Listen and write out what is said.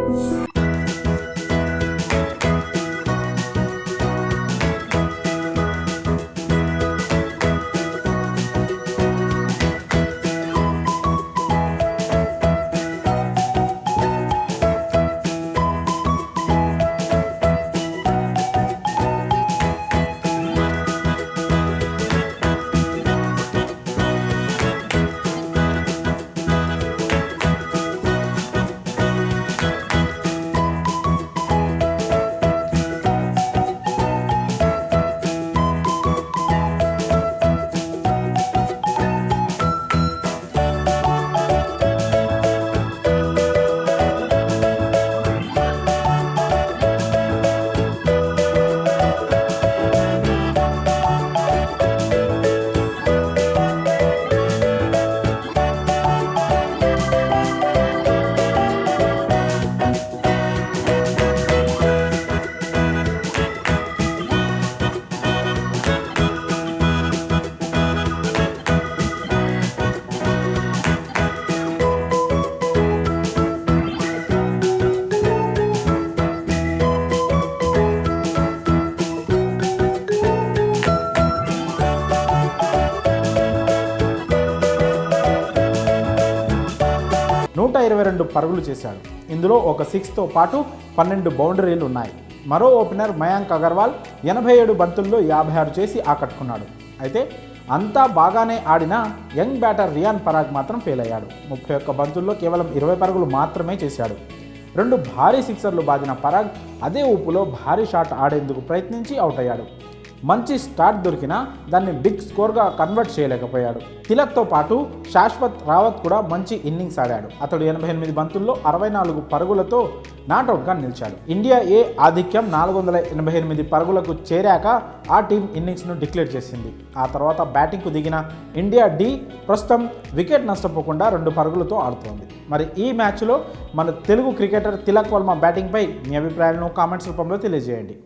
122 పరుగులు చేశాడు. ఇందులో ఒక 6తో పాటు 12 బౌండరీలు ఉన్నాయి. మరో ఓపెనర్ మయాంక్ అగర్వాల్ 87 బంతుల్లో 56 చేసి ఆకట్టుకున్నాడు. అయితే అంతా బాగానే ఆడినా యంగ్ బ్యాటర్ రియాన్ పరాగ్ మాత్రం ఫెయిల్ అయ్యాడు. 31 బంతుల్లో కేవలం 20 పరుగులు మాత్రమే చేశాడు. 2 భారీ సిక్సర్లు బాదిన పరాగ్ అదే ఊపులో భారీ షాట్ ఆడేందుకు ప్రయత్నించి అవుట్ అయ్యాడు. మంచి స్టార్ట్ దొరికినా దాన్ని బిగ్ స్కోర్గా కన్వర్ట్ చేయలేకపోయాడు. తిలక్తో పాటు శాశ్వత్ రావత్ కూడా మంచి ఇన్నింగ్స్ ఆడాడు. అతడు 88 బంతుల్లో 64 పరుగులతో నాట్అవుట్గా నిలిచాడు. ఇండియా ఏ ఆధిక్యం 488 పరుగులకు చేరాక ఆ టీం ఇన్నింగ్స్ను డిక్లేర్ చేసింది. ఆ తర్వాత బ్యాటింగ్కు దిగిన ఇండియా డి ప్రస్తుతం వికెట్ నష్టపోకుండా 2 పరుగులతో ఆడుతోంది. మరి ఈ మ్యాచ్లో మన తెలుగు క్రికెటర్ తిలక్ వర్మ బ్యాటింగ్పై మీ అభిప్రాయాలను కామెంట్స్ రూపంలో తెలియజేయండి.